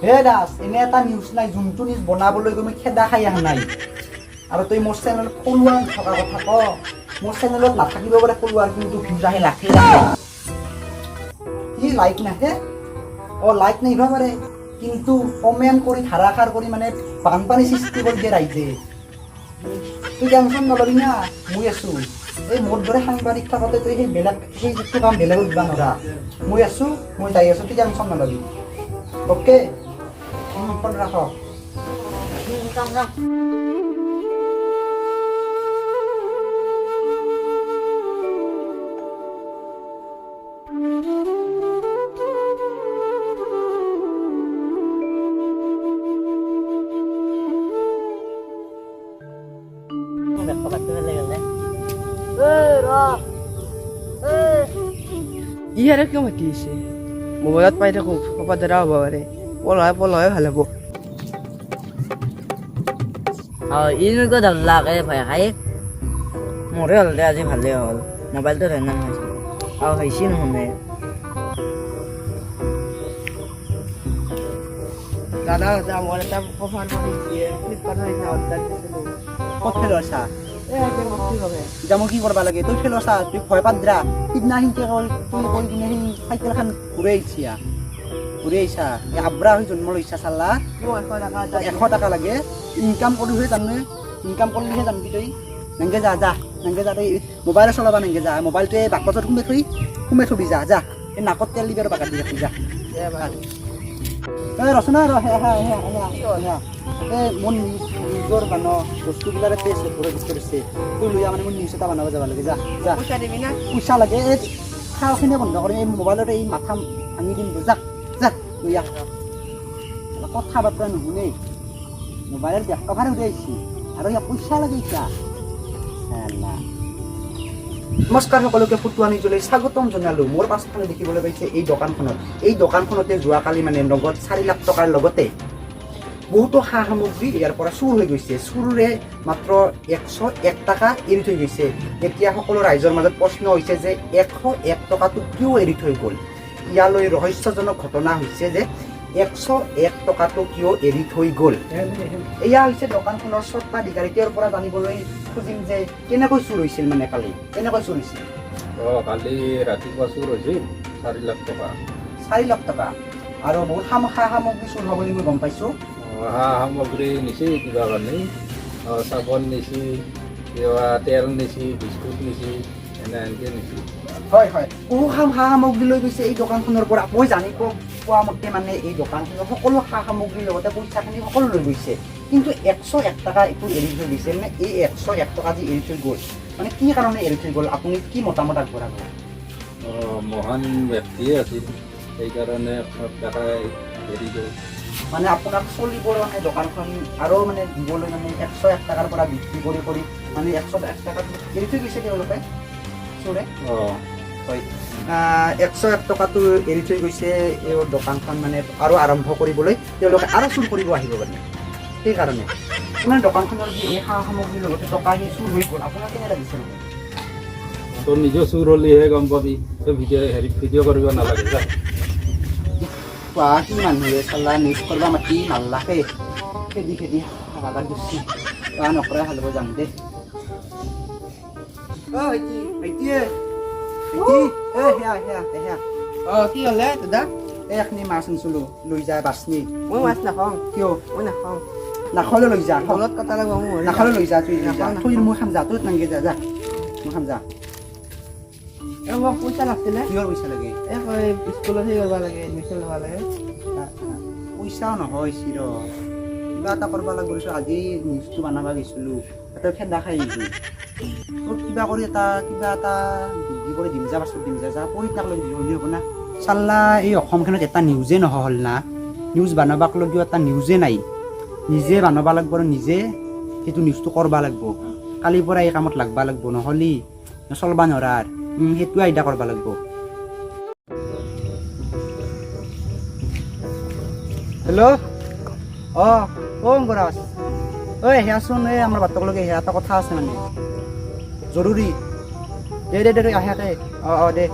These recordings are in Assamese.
হে দাস এনে এটা নিউজ নাই যোনটো নিউজ বনাবলৈ গৈ মই খেদা খাই অহা নাই আৰু তই মোৰ চেনেলত ফলোৱাৰ থকা কথা ক মোৰ চেনেলত নাথাকিব পাৰে ফলোৱাৰ কিন্তু ভিউজ আহে লাখে লাখে কি লাইক নাহে লাইক নাহিব পাৰে কিন্তু কমেণ্ট কৰি ধাৰাসাৰ কৰি মানে বানপানী সৃষ্টি কৰি দিয়ে ৰাইজে তুই টেনশ্যন নলবি না মই আছোঁ এই মোৰ দৰে সাংবাদিক থাকোঁতে তই সেই যিটো কাম বেলেগত দিব নোৱাৰা মই আছোঁ মই যাই আছোঁ তুই টেনশ্যন নলবি অ'কে ফোন ৰাখ ইয়াৰে কিয় মাতি আছে মোবাইলত পাই থাকোঁ ক'ৰবাত দ্বাৰা হ'ব পাৰে পলহে ভাল হ'ব ইনকো ধৰলাকে ভয় খাই মোৰে হ'ল দে আজি ভালেই হ'ল মোবাইলটো ধৰণৰ হৈছে আৰু হৈছে নহ'লে দাদা মোৰ এটা কভাৰ ফ্লিপকাৰ্টৰ অৰ্ডাৰ দিছিলোঁ ক'ত ফেলৰ চা এতিয়া মই কি কৰিব লাগে তই ফেলৰ চা তুই ভয় পাদ্ৰা সিদিনা সিনকে তুই কৈ কিনে সেই চাইকেলখন ঘূৰাই আহিছা আব্ৰা হৈ জন্ম লৈছা চালা 100 টকা লাগে ইনকাম কৰিহে জানে ইনকাম কৰিলেহে জানবি তই নেংগে যা তই মোবাইলে চলাবা নেংগে যা মোবাইলটোৱে বাকচত সোমাই থবি যা এই নাকত তেল দিবি আৰু বাকাত দি ৰাখি যা ৰচনা মোৰ নিজৰ মানুহ বস্তুবিলাকে টেষ্ট কৰিছে তোৰ লৈ মানে মোৰ নিউজ এটা বনাব যাব লাগে যা পইচা লাগে এই খাওঁখিনিয়ে বন্ধ কৰি এই মোবাইলতে এই মাথা ভাঙি দিম যা লৈ আহ কথা বাৰ্তা নুশুনেই মোবাইলৰ বেক কভাৰ উঠাই আহিছে আৰু ইয়াক পইচা লাগে এতিয়া নমস্কাৰ সকলোকে ফুটুৱা নিজলৈ স্বাগতম জনালোঁ মোৰ পাছফালে দেখিবলৈ পাইছে এই দোকানখনতে যোৱাকালি মানে নগদ 4 লাখ টকাৰ লগতে বহুতো সা সামগ্ৰী ইয়াৰ পৰা চুৰ হৈ গৈছে চুৰৰে মাত্ৰ 101 টকা এৰি থৈ গৈছে এতিয়া সকলো ৰাইজৰ মাজত প্ৰশ্ন হৈছে যে 101 টকাটো কিয় এৰি থৈ গ'ল ইয়ালৈ ৰহস্যজনক ঘটনা হৈছে যে 101 টকাটো কিয় এৰি থৈ গ'ল এয়া হৈছে দোকানখনৰ স্বত্বাধিকাৰী তেওঁৰ পৰা জানিবলৈ খুজিম যে কেনেকৈ চুৰ হৈছিল মানে কালি কেনেকৈ চুৰ হৈছিল কালি ৰাতিপুৱা চুৰ হৈছিল 4 লাখ টকা 4 লাখ টকা আৰু বহুত সা সামগ্ৰী চুৰ হ'ব বুলি মই গম পাইছোঁ সা সামগ্ৰী নিছে কিবা কাৰণে চাবোন নিছে কিবা তেল নিছে বিস্কুট নিছে এনেকৈ নিছে হয় বহু সা সামগ্ৰী লৈ গৈছে এই দোকানখনৰ পৰা মই জানি পোৱা মতে মানে এই দোকানখনৰ সকলো সা সামগ্ৰীৰ লগতে পইচাখিনি সকলো লৈ গৈছে কিন্তু 101 টকা এইটো এৰি থৈ গৈছে মানে এই 101 টকা যি এৰি থৈ গ'ল মানে কি কাৰণে এৰি থৈ গ'ল আপুনি কি মতামত আগবঢ়াব মহান ব্যক্তিয়ে আছিল সেইকাৰণে টকা এৰি গ'ল মানে আপোনাক চলিবৰ মানে দোকানখন আৰু মানে দিবলৈ মানে 101 টকাৰ পৰা বিক্ৰী কৰি মানে 101 টকাত এৰি থৈ গৈছে তেওঁলোকে চোৰে হয় 101 টকাটো এৰি থৈ গৈছে এই দোকানখন মানে আৰু আৰম্ভ কৰিবলৈ তেওঁলোকে আৰু চুৰ কৰিব আহিব মানে সেইকাৰণে আপোনাৰ দোকানখনৰ যি এই সা সামগ্ৰীৰ লগতে টকা সেই চুৰ হৈ গ'ল আপোনাৰ কেনে লাগিছে তোৰ নিজৰ চুৰ হ'লেহে গম পাবি তই ভিডিঅ' কৰিব নালাগে যা কি মানুহে চালা নিউজ কৰিব মাতি নালাগে খেদি হাগাৰ দিছি নকৰাই হালিব যাম দে কি হ'লে দাদা এইখিনি মাছ আনিছিলোঁ লৈ যায় বাছনি মই মাছ নাখাওঁ কিয় মই নাখাওঁ নাখালে লৈ যা ফলত কটা লাগিব মোৰ নাখালে লৈ যা তুই থৈ মই খাম যা তোৰ নাংগে যা মই খাম যা মোক পইচা লাগিছিলে কিহৰ পইচা লাগে স্কুলত সেই কৰিব লাগে এডমিশ্যন ল'ব লাগে পইচাও নহয় চিৰ কিবা এটা কৰিব লাগিব আজি নিউজটো বনাব গৈছিলোঁ তাতে খেদা খাই আহিছোঁ তোৰ কিবা এটা বুদ্ধি কৰি দিম যা পৰীক্ষাক লৈ হ'লে হ'ব না চাল্লা এই অসমখনত এটা নিউজে নহ'ল না নিউজ বনাবাক লগিও এটা নিউজে নাই নিজে বনাব লাগিব আৰু নিজে সেইটো নিউজটো কৰিব লাগিব কালিৰ পৰা এই কামত লাগবা লাগিব নহ'লে চলবা নোৱাৰাৰ সেইটোৱে আইডিয়া কৰিব লাগিব হেল্ল' গৰাজ সেয়াচোন এই আমাৰ বাটক লগে সেয়া এটা কথা আছে মানে জৰুৰী দে আহে দে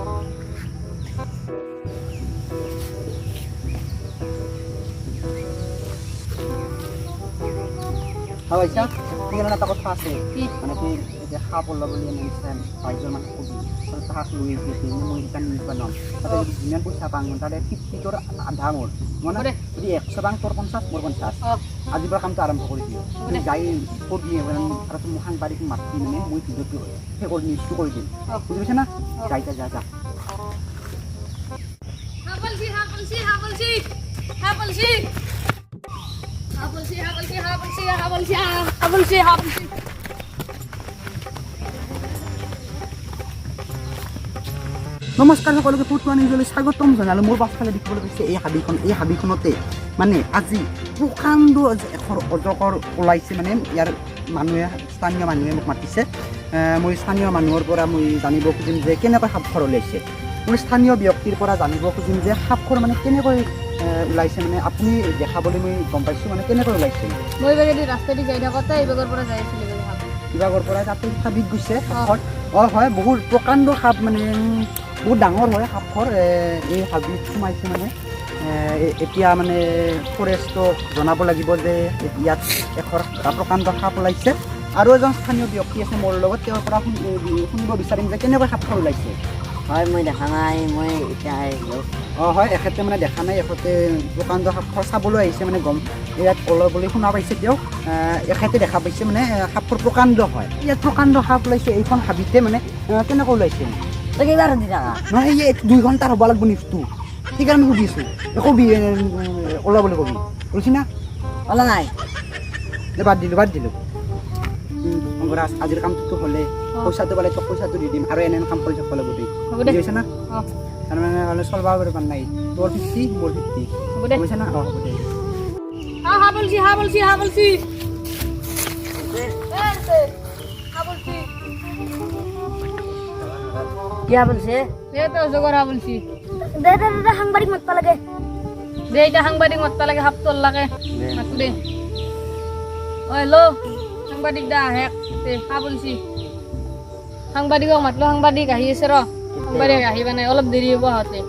ভাবাইছা সেইকাৰণে এটা কথা আছে কি? মানে কি এতিয়া সাপ ওলাব বুলি নিশ্চয় বাইজৰ মানুহ কবি তাহাক লৈ গৈছে মই সেইকাৰণ নিব ল'ম তাতে যদি যিমান পইচা পাওঁ তাতে 50 তোৰ আধা মোৰ মই না যদি 100 পাওঁ তোৰ 50 মোৰ 50 আজিৰ পৰা কামটো আৰম্ভ কৰি দিওঁ তুমি যাই কবি আৰু তুমি সাংবাদিক মাতি মানে মই ভিডিঅ'টো সেই কৰি নিউজটো কৰি দিম বুজি পাইছা না যাই যা যা নমস্কাৰ সকলোকে ফুটুৱা নিউজলৈ স্বাগতম জনালোঁ মোৰ পাছফালে দেখিবলৈ পাইছে এই হাবিখনতে মানে আজি প্ৰকাণ্ড এখন অজগৰ ওলাইছে মানে ইয়াৰ মানুহে স্থানীয় মানুহে মোক মাতিছে মই স্থানীয় মানুহৰ পৰা মই জানিব খুজিম যে কেনেকৈ সাপখৰ ওলাইছে মই স্থানীয় ব্যক্তিৰ পৰা জানিব খুজিম যে সাপখৰ মানে কেনেকৈ ওলাইছে মানে আপুনি দেখাবলৈ মই গম পাইছোঁ মানে কেনেকৈ ওলাইছে মই বেগেদি ৰাস্তাদি যাই থাকোঁতে এইবাগৰ পৰা যাই আছিলোঁ কিবাগৰ পৰা তাতে হাবিত গৈছে সাপখৰ হয় বহুত প্ৰকাণ্ড সাপ মানে বহুত ডাঙৰ হয় সাপখৰ এই হাবিত সোমাইছে মানে এতিয়া মানে ফৰেষ্টক জনাব লাগিব যে ইয়াত এখন প্ৰকাণ্ড সাপ ওলাইছে আৰু এজন স্থানীয় ব্যক্তি আছে মোৰ লগত তেওঁৰ পৰা শুনিব বিচাৰিম যে কেনেকৈ সাপখৰ ওলাইছে হয় মই দেখা নাই মই এতিয়া আহিলোঁ হয় এখেতে মানে দেখা নাই এখেতে প্ৰকাণ্ড সাপখৰ চাবলৈ আহিছে মানে গম ইয়াত অলপ বুলি শুনা পাইছে তেওঁ এখেতে দেখা পাইছে মানে সাপখৰ প্ৰকাণ্ড হয় ইয়াত প্ৰকাণ্ড সাপ ওলাইছে এইখন হাবিতে মানে কেনেকৈ ওলাইছে তই কেইবাৰ সুধি থাকা নহয় এই 2 ঘণ্টাৰ হ'ব লাগিব নিউজটো সেইকাৰণে সুধিছোঁ কবি ওলা বুলি কবি বুজিছি না ওলা নাই বাদ দিলোঁ অংগৰাজ আজিৰ কামটোতো হ'লে পইচাটো পালে তোক পইচাটো দি দিম আৰু এনে কাম কৰি থাকিব লাগিব দেই বুজি পাইছা না তাৰমানে হ'লে চলবা পাৰিব নাই তোৰ 50 মোৰ 50 বুজিছা না হ'ব দে কিয়া বলছে সাংবাদিক মাতবা লাগে দে এতিয়া সাংবাদিক মাতবা লাগে সাপ তোৰ লাগে মাতো দে হেল্ল' সাংবাদিক দা আহে সাপ ওলছি সাংবাদিকক মাতলো সাংবাদিক আহি আছে সাংবাদিক আহিবা নাই অলপ দেৰি হ'ব আহোঁতে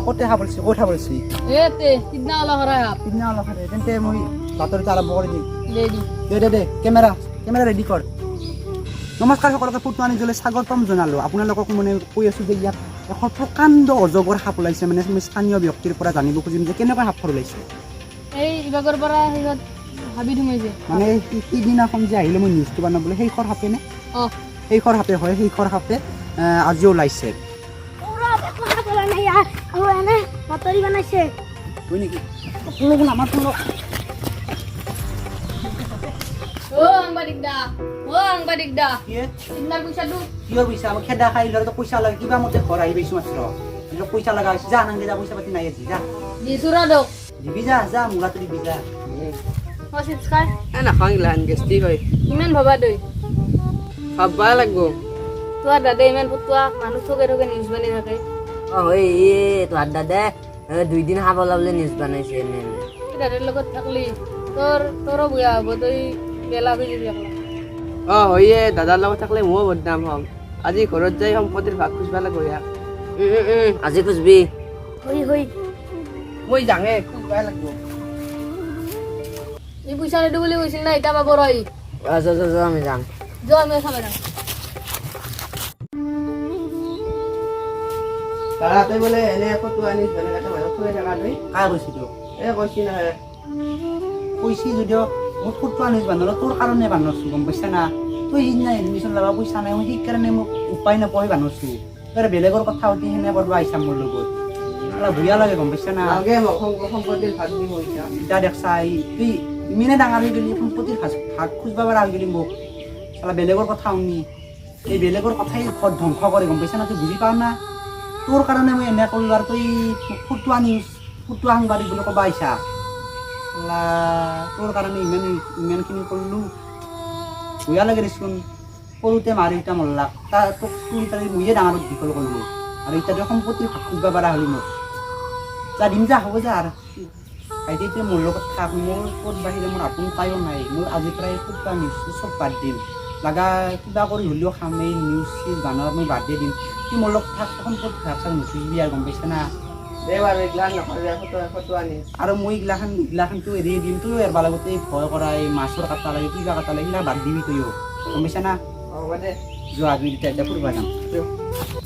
ক'তে খাবলছি ক'ত খাবলছি সিদিনা অলপ হৰাই সাপ সিদিনা অলপ তেন্তে মই বাতৰিটো আৰম্ভ কৰি দিম দে দে কেমেৰা ৰেডি কৰ নমস্কাৰ সকলোকে ফুটুৱা নিউজলৈ স্বাগতম জনালোঁ আপোনালোকক মানে কৈ আছোঁ যে ইয়াত এখন প্ৰকাণ্ড অজগৰ সাপ ওলাইছে মানে মই স্থানীয় ব্যক্তিৰ পৰা জানিব খুজিম যে কেনেকৈ সাপখৰ ওলাইছে এই ইবাগৰ পৰা সিহঁত হাবিত সোমাইছে মানে সিদিনাখন যে আহিলে মই নিউজটো বনাবলৈ সেইখৰ সাপে নে সেইখৰ সাপে হয় সেইখৰ সাপে আজি ওলাইছে বাতৰি বনাইছে হয় নেকি আপোনালোক আমাৰ ফোনত সাংবাদিক দা সিদিনাৰ পইচাটো কিয় পইচা আমাৰ খেদা খাই ল'ৰাটো পইচা লাগে কিবা মতে ঘৰ আহি পাইছোঁ মাত্ৰ পইচা লগা হৈছে যা নাংগে যা পইচা পাতি নাই আজি যা দিছোঁ দক দিবি যা মূলাটো দিবি যা নাখাওঁ গিলাখান গেষ্টিক হয় ইমান ভবা তই খাবা লাগব তোৰ দাদাই ইমান ফুটুৱা মানুহ ঠগে নিউজ বনাই থাকে হয় তোহাৰ দাদা 2 দিন খাব ওলাবলৈ নিউজ বনাইছে এনে দাদাৰ লগত থাকলি তোৰো বেয়া হ'ব তই গেলা হৈ যাবি হয়ে দাদাৰ লগত থাকিলে ময়ো বদনাম হ'ম আজি ঘৰত যাই সম্পত্তিৰ ভাগ খুজিব লাগিব ইয়াক আজি খুজবি মই যাঙে খুজিব লাগিব এই পইচা নিদিওঁ বুলি কৈছিল না এতিয়া পাব ৰহি আমি যাম আমি চাব যাম তাৰা তই বোলে এনে ফটো আনি এটা মানুহ থৈ থকা তই কাৰ কৈছিলোঁ কৈছি নহয় কৈছি যদিও মোক ফুটুৱা নিউজ বান্ধলো তোৰ কাৰণে বান্ধছোঁ গম পাইছা না তই সিদিনা এডমিশ্যন ল'ব পইচা নাই মই সেইকাৰণে মোক উপায় নাপাই বান্ধছোঁ তই বেলেগৰ কথা পাতি সেনে কৰিব আহিছা মোৰ লগত অলপ ভুয়া লাগে গম পাইছা না লাগে মোক সম্পত্তিৰ ভাগ দিব ইচ্ছা এতিয়া দেখছা তুই ইমানে ডাঙৰ হৈ গেলি সম্পত্তিৰ ভাগ খুজিব পৰা হৈ গেলি মোক অলপ বেলেগৰ কথা শুনি এই বেলেগৰ কথাই ঘৰ ধ্বংস কৰে গম পাইছা না তুই বুজি পাৱ না তোৰ কাৰণে মই এনে কৰিলোঁ আৰু তই ফুটুৱা সাংবাদিক বুলি ক'ব আহিছা তোৰ কাৰণে ইমানখিনি কৰিলোঁ ভুয়া লাগে দেচোন সৰুতে মা দেউতা মৰলাক তোক মইয়ে ডাঙৰক দীঘল কৰিলোঁ আৰু এতিয়া সম্পত্তিৰ ভাগ খুজিব পৰা হ'লি মোক যা দিম যা হ'ব যা আৰু ভাইটি এতিয়া মোৰ লগত থাক মোৰ ক'ত বাহিৰে মোৰ আপোন পায়ো নাই মোৰ আজিৰ পৰাই ফুটুৱা নিউজটো চব বাদ দিম লগা কিবা কৰি হ'লেও খামেই নিউজ চিউজ গানৰ মই বাদ দি দিম তুই মোৰ লগত থাক সম্পত্তি ভাগ চাগ নুচুজিবি আৰু গম পাইছা না দে বাৰু এইগিলাখান নকৰিবি ফটো আনি আৰু মই এইগিলাখানটো এৰি দিম তইও এৰবাৰ লগতে এই ভয় কৰা এই মাছৰ কাটা লাগে কিবা কাটা লাগে এইগিলা বাদ দিবি তইও গম পাইছা না হ'ব দে যোৱা দুই দুটা এতিয়া ফুৰিব যাম